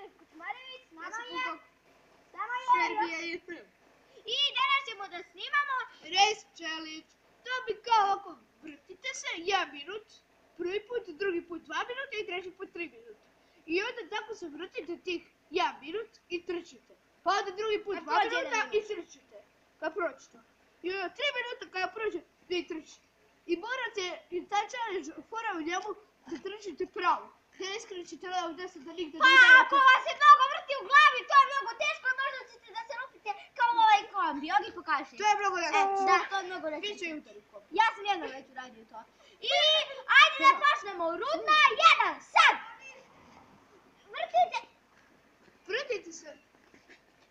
Damir Kučmarević, s nama je i danas ćemo da snimamo Rejs Pčelić. To bi kao ovako, vrtite se 1 minut, prvi put, drugi put 2 minuta i treći put 3 minuta. I onda tako se vrtite tih 1 minut i trčite. Pa onda drugi put 2 minuta i trčite. Kad prođe to. I onda 3 minuta kada prođe, vi trčite. I morate, i taj challenge, fora u njemu, da trčite pravo. Ne iskrećite levo desno da nigde ne udarate. Pa ako vas se mnogo vrti u glavi, to je mnogo teško, možda ćete da se rupite kao ovaj kombi. Ogi pokaži. To je mnogo teško. Da, to je mnogo teško. Vi će i udari kombi. Ja sam jednom već uradio to. I ajde da počnemo. Rudna 1, sad! Vrtite! Vrtite se.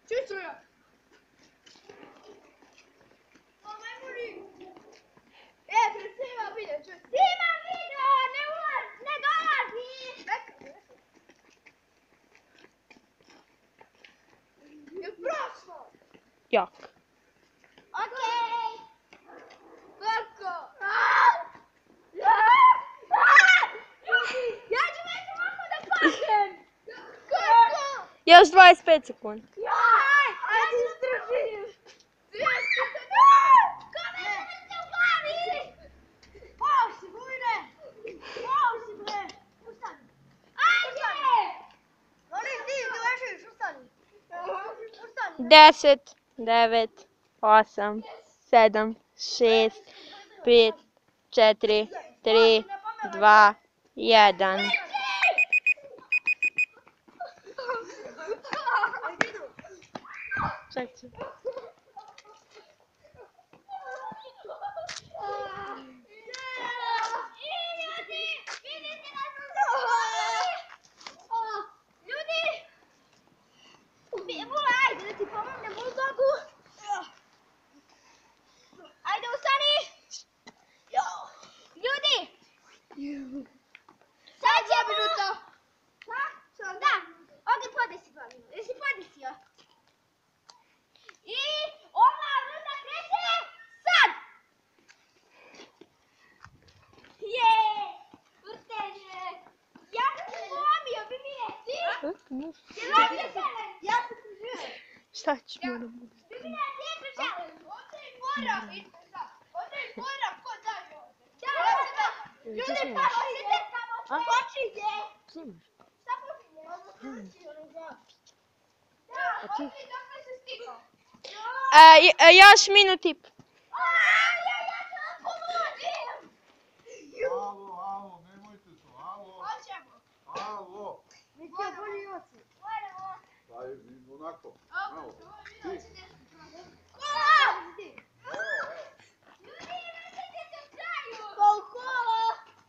Čisto ja. Pred svima video, čuj. Snima video, ne dolazi! Je prošlo! Jak? Okej! Tako! Ja ću već ovako da padem! Kako? Još 25 sekundi. Ajde izdržiš! Kome se vrti u glavi? Pao si, Vujne! Pao si, bre! Ustani! Ajde! Molim ti, dovešiš, ustani! Ustani! 10, 9, 8, 7, 6, 5, 4, 3, 2, 1. Čekaj. Ajde, ustani! Ljudi! Sad ćemo... Da, ovdje podesi 2 minuta. Jesi podesio? I ova runda kreće sad! Vrtenje! Ja sam se polomio, bi mi je ti? Ja sam se živio. Šta ću moram? Bi mi je ti je želim. Ovdje je fora, vidite sad. Ovdje je fora, ko daje ovdje? Da, ljudi, pa možete samo počinje. Snimaš? Šta počinje? Da, ovdje je dok se stigao. Još minut i po. Ja ću vam pomoći. Alo, nemojte to, alo, Hoćemo. alo. Mikija, bolji oci. Daj, onako, malo.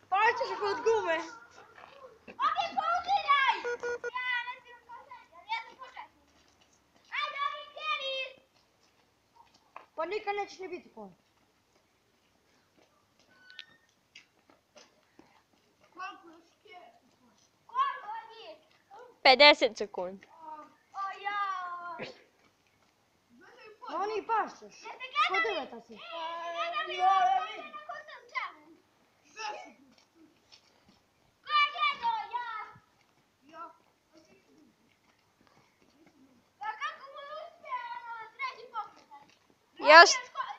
Pa ćeš kod gume. Ovdje poudiraj! Ja ne smijem poslednjam, ja sam početnik. Ajde, ovi htjeli! Pa nikad nećeš ne biti kon. Koliko njih? 50 sekundi. O jao! Oni pašćeš. Jeste Kod gledali? drveta si. Gledali na Kosom challenge? Ko je gledao? Ja! Pa kako mu je uspio treći pokretak?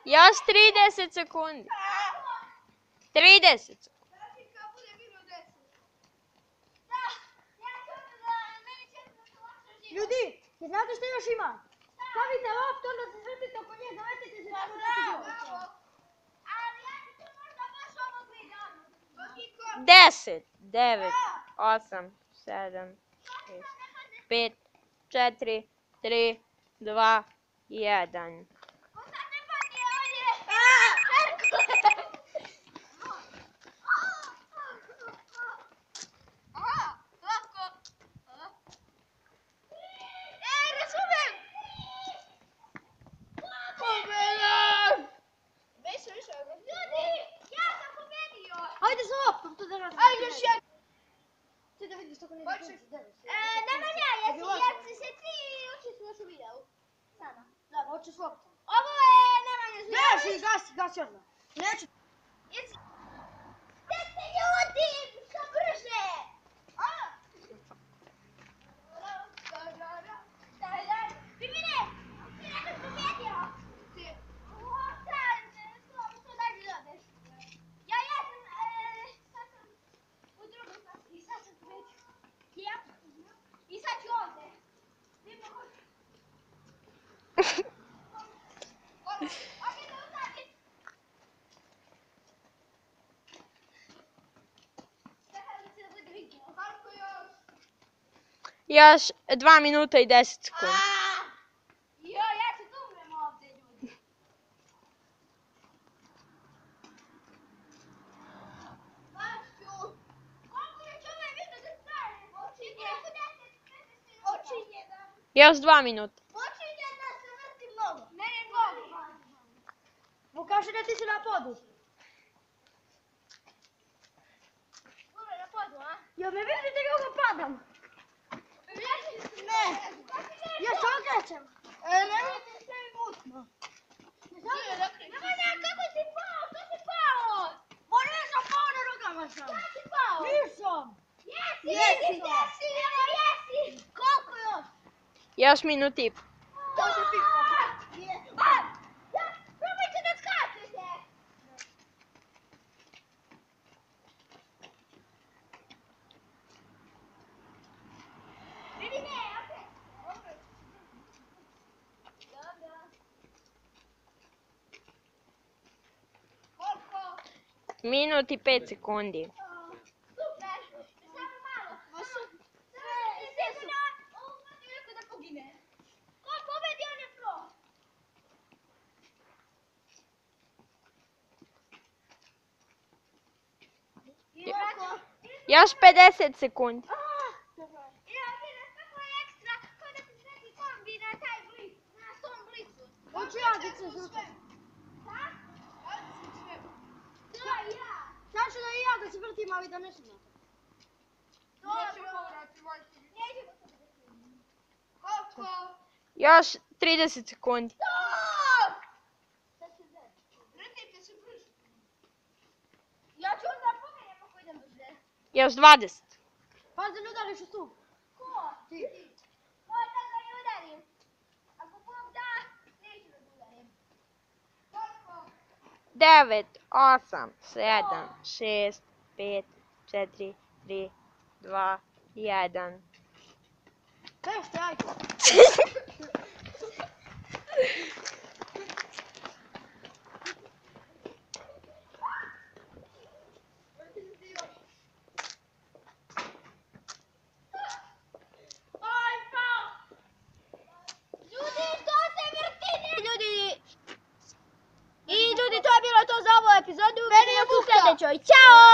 Još 30 sekundi. 30 sekundi. Da, ja ću da meni će da se lakše živi. Ljudi, znate što još ima? Stavite loptu, onda se vrtite oko nje, zavetite se kako neki gol. Ali ja ću to možda baš ovo gledati. 10, 9, 8, 7, 6, 5, 4, 3, 2, 1. Ko sad ne padne ovdje? Aha, lako. Razumem! Pobjeda! Ljudi, ja sam pobedio. Ajde za loptom, to da radim. Ajde još jedan. Ti da vidiš tako Nemanja, jesi se ti učestvuješ u videu? Sada. Da, hoću s loptom. Ovo je Nemanja Zvijerović. Gasi odmah. Neću. Dajte ljudi, što brže! Još 2 minuta i 10 sekundi. Ja ću da umrem ovdje, ljudi. Koliko je čovjek vidio da stane? Počinje da... Još 2 minuta. Počinje da se vrti mnogo. Mene mnogo. Mu kaže da ti si na podu. Dobro, na podu, a? Jel me vidite kako padam? Ne. Ja se okrećem. Ne vidite sve mi mutno. Nemanja, kako si pao? Što si pao? Ma nisam pao, na rukama sam. Kada si pao? Nisam. Jesi. Evo, jesi. Koliko još? Još minut i po. To se pita. Probajte da skačete. Vidi me, opet. Dobro. Koliko? Minut i 5 sekundi. Super. Samo malo. Ovo proti neko da pogine. Ko pobedi, on je pro. Još 50 sekundi. Ja vidim kako je ekstra, kao da se sveti kombi na taj blic, na tom blicu. Hoću ja da se zvrtim. Da? To ja. Znači da i ja da se vrtim, ali da ne snimam. Dobro. Nećemo se vrtiti. Koliko? Još 30 sekundi. Stop! Sad se zeti. Vrtite se brzo. Ja ću onda pomenem ako idem brže. Još 20. Pazi da ne udariš u stup. Ko? Ti. Moj da ga ne udarim. Ako Bog da, neću da ga udarim. Koliko? 9, 8, 7, 6, 5, 4, 3, 2, 1. Bešte, ajde. Ljudi, to se vrti, ne ljudi! I ljudi, to je bilo to za ovu epizodu. Vidimo se u sljedećoj. Ćao!